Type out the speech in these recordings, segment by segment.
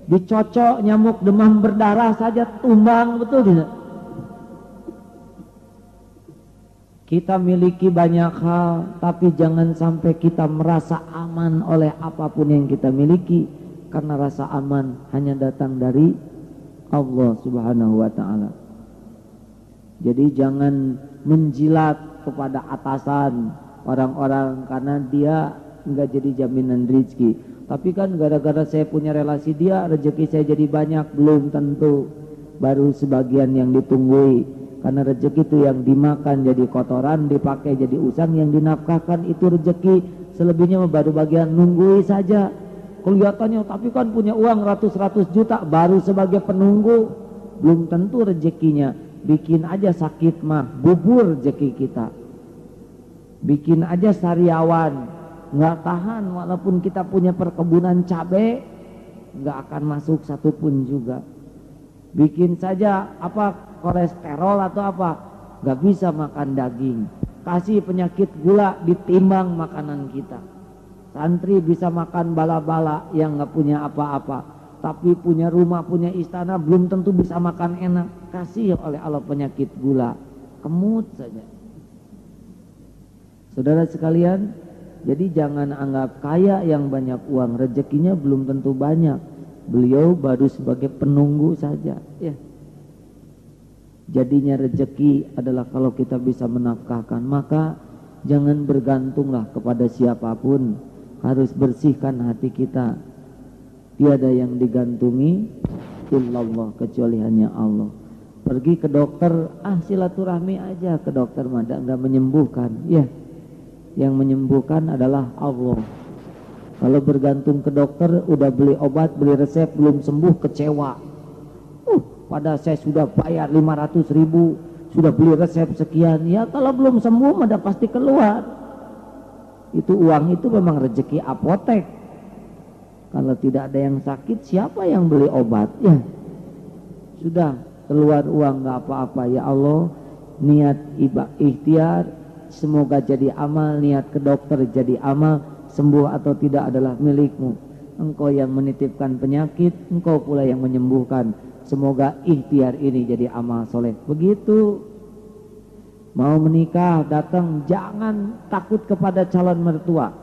Dicocok nyamuk demam berdarah saja tumbang, betul tidak? Kita miliki banyak hal, tapi jangan sampai kita merasa aman oleh apapun yang kita miliki, karena rasa aman hanya datang dari Allah Subhanahu wa ta'ala. Jadi jangan menjilat kepada atasan orang-orang karena dia enggak jadi jaminan rezeki. Tapi kan gara-gara saya punya relasi dia, rezeki saya jadi banyak, belum tentu. Baru sebagian yang ditunggui. Karena rezeki itu yang dimakan jadi kotoran, dipakai jadi usang, yang dinafkahkan itu rezeki. Selebihnya baru bagian nunggui saja. Kelihatannya tapi kan punya uang ratus-ratus juta, baru sebagai penunggu. Belum tentu rezekinya. Bikin aja sakit mah, bubur rezeki kita. Bikin aja sariawan, nggak tahan walaupun kita punya perkebunan cabai, nggak akan masuk satupun juga. Bikin saja apa kolesterol atau apa, nggak bisa makan daging. Kasih penyakit gula, ditimbang makanan kita. Santri bisa makan bala-bala yang nggak punya apa-apa, tapi punya rumah, punya istana, belum tentu bisa makan enak. Kasih oleh Allah penyakit gula, kemut saja. Saudara sekalian, jadi jangan anggap kaya yang banyak uang, rezekinya belum tentu banyak. Beliau baru sebagai penunggu saja, ya. Jadinya rezeki adalah kalau kita bisa menafkahkan, maka jangan bergantunglah kepada siapapun, harus bersihkan hati kita. Tiada yang digantungi illallah, kecuali hanya Allah. Pergi ke dokter, silaturahmi aja ke dokter, mada enggak menyembuhkan, ya. Yang menyembuhkan adalah Allah. Kalau bergantung ke dokter, udah beli obat, beli resep, belum sembuh, kecewa. Pada saya sudah bayar 500.000, sudah beli resep sekian, ya kalau belum sembuh udah pasti keluar. Itu uang itu memang rezeki apotek. Kalau tidak ada yang sakit, siapa yang beli obat? Ya sudah, keluar uang nggak apa-apa. Ya Allah, niat ikhtiar semoga jadi amal, niat ke dokter jadi amal, sembuh atau tidak adalah milikmu. Engkau yang menitipkan penyakit, engkau pula yang menyembuhkan. Semoga ikhtiar ini jadi amal soleh. Begitu. Mau menikah, datang, jangan takut kepada calon mertua,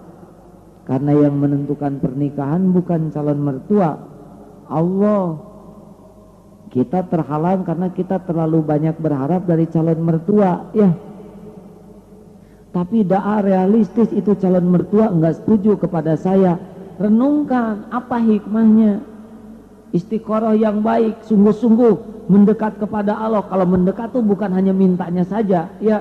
karena yang menentukan pernikahan bukan calon mertua, Allah. Kita terhalang karena kita terlalu banyak berharap dari calon mertua, ya. Tapi daa realistis itu calon mertua enggak setuju kepada saya. Renungkan apa hikmahnya. Istiqoroh yang baik, sungguh-sungguh mendekat kepada Allah. Kalau mendekat tuh bukan hanya mintanya saja, ya.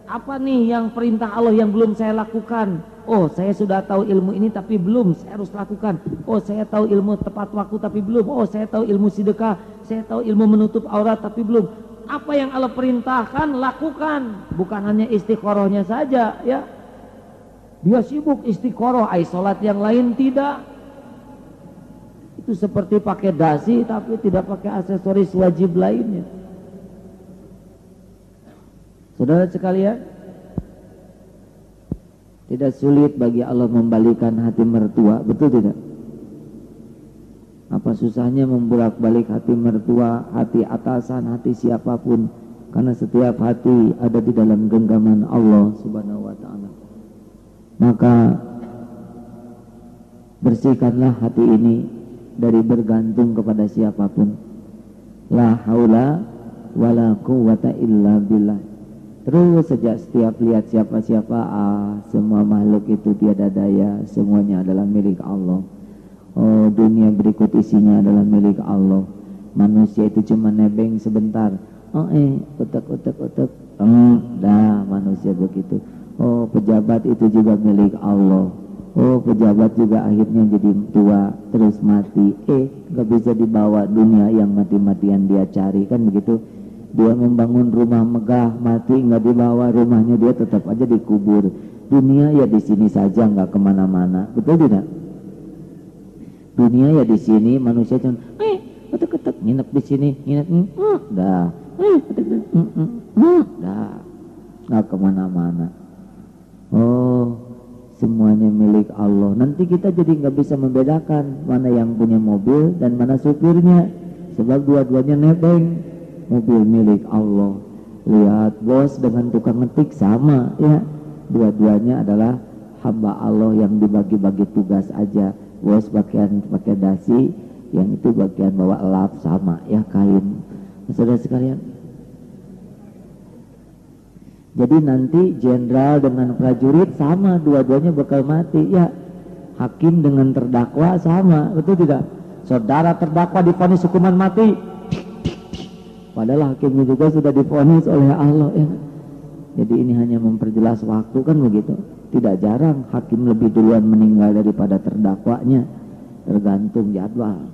Apa nih yang perintah Allah yang belum saya lakukan? Oh, saya sudah tahu ilmu ini tapi belum, saya harus lakukan. Oh, saya tahu ilmu tepat waktu tapi belum. Oh, saya tahu ilmu sedekah, saya tahu ilmu menutup aurat tapi belum. Apa yang Allah perintahkan, lakukan. Bukan hanya istiqorohnya saja, ya. Dia sibuk istiqoroh, sholat yang lain tidak. Itu seperti pakai dasi tapi tidak pakai aksesoris wajib lainnya. Saudara sekalian, tidak sulit bagi Allah membalikan hati mertua, betul tidak? Apa susahnya membolak-balik hati mertua, hati atasan, hati siapapun? Karena setiap hati ada di dalam genggaman Allah Subhanahu wa ta'ala. Maka bersihkanlah hati ini dari bergantung kepada siapapun. La haula wala quwwata illa billah. Terus sejak setiap lihat siapa-siapa, semua makhluk itu tiada daya, semuanya adalah milik Allah. Oh, dunia berikut isinya adalah milik Allah. Manusia itu cuma nebeng sebentar. Utek. Dah manusia begitu. Oh, pejabat itu juga milik Allah. Oh, pejabat juga akhirnya jadi tua terus mati. Gak bisa dibawa dunia yang mati-matian dia cari, kan begitu. Dia membangun rumah megah, mati nggak dibawa rumahnya, dia tetap aja dikubur. Dunia ya di sini saja, nggak kemana-mana, betul tidak? Dunia ya di sini, manusia cuma ketek nginep di sini, dah, dah, nggak kemana-mana. Oh, semuanya milik Allah. Nanti kita jadi nggak bisa membedakan mana yang punya mobil dan mana supirnya, sebab dua-duanya nebeng. Mobil milik Allah. Lihat bos dengan tukang ngetik sama ya, dua-duanya adalah hamba Allah yang dibagi-bagi tugas aja. Bos pakai dasi, yang itu bagian bawa lap sama ya, kain. Saudara sekalian, jadi nanti jenderal dengan prajurit sama, dua-duanya bakal mati ya. Hakim dengan terdakwa sama, betul tidak? Saudara terdakwa divonis hukuman mati, padahal hakimnya juga sudah divonis oleh Allah ya. Jadi ini hanya memperjelas waktu kan begitu. Tidak jarang hakim lebih duluan meninggal daripada terdakwanya, tergantung jadwal.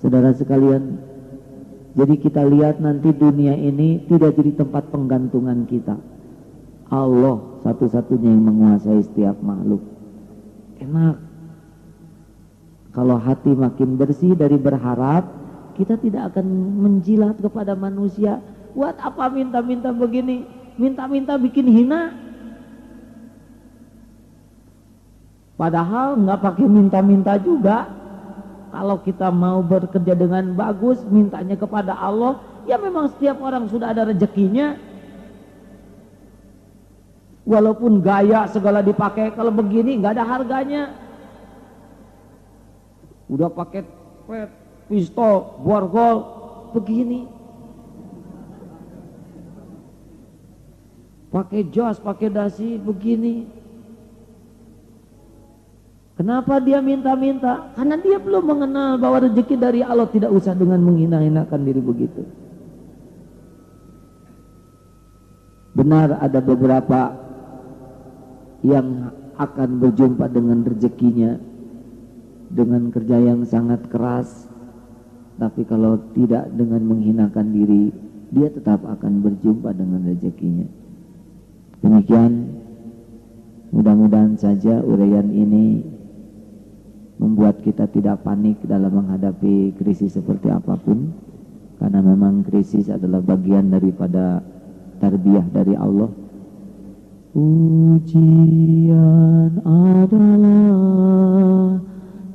Saudara sekalian, jadi kita lihat nanti dunia ini tidak jadi tempat penggantungan kita. Allah satu-satunya yang menguasai setiap makhluk. Enak. Kalau hati makin bersih dari berharap, kita tidak akan menjilat kepada manusia. Buat apa minta-minta begini? Minta-minta bikin hina. Padahal nggak pakai minta-minta juga. Kalau kita mau bekerja dengan bagus, mintanya kepada Allah, ya memang setiap orang sudah ada rezekinya. Walaupun gaya segala dipakai, kalau begini nggak ada harganya. Udah pakai pistol, borgol, begini. Pakai jas, pakai dasi, begini. Kenapa dia minta-minta? Karena dia belum mengenal bahwa rezeki dari Allah, tidak usah dengan menghina-hinakan diri begitu. Benar ada beberapa yang akan berjumpa dengan rezekinya dengan kerja yang sangat keras, tapi kalau tidak dengan menghinakan diri, dia tetap akan berjumpa dengan rezekinya. Demikian, mudah-mudahan saja uraian ini membuat kita tidak panik dalam menghadapi krisis seperti apapun, karena memang krisis adalah bagian daripada tarbiyah dari Allah. Ujian adalah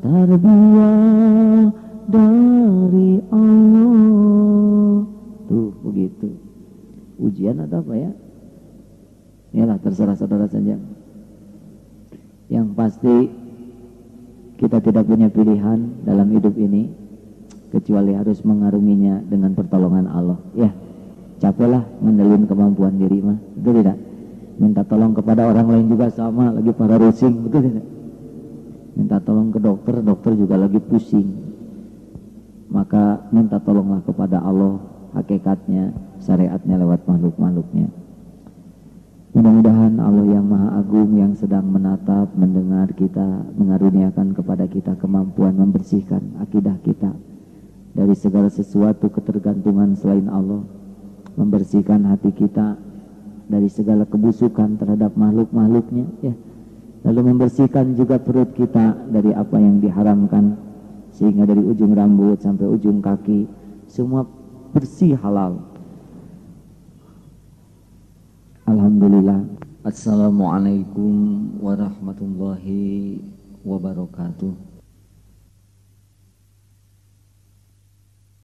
tarbiyah dari Allah. Tuh begitu. Ujian atau apa ya? Yalah, terserah saudara saja. Yang pasti kita tidak punya pilihan dalam hidup ini kecuali harus mengarunginya dengan pertolongan Allah. Ya, capeklah ngandelin kemampuan diri mah, betul tidak? Minta tolong kepada orang lain juga sama, lagi pada rusing, betul tidak? Minta tolong ke dokter, dokter juga lagi pusing. Maka minta tolonglah kepada Allah, hakikatnya, syariatnya lewat makhluk-makhluknya. Mudah-mudahan Allah yang Maha Agung yang sedang menatap, mendengar kita, mengaruniakan kepada kita kemampuan membersihkan akidah kita dari segala sesuatu ketergantungan selain Allah, membersihkan hati kita dari segala kebusukan terhadap makhluk-makhluknya, ya. Lalu membersihkan juga perut kita dari apa yang diharamkan, sehingga dari ujung rambut sampai ujung kaki semua bersih, halal. Alhamdulillah. Assalamualaikum warahmatullahi wabarakatuh.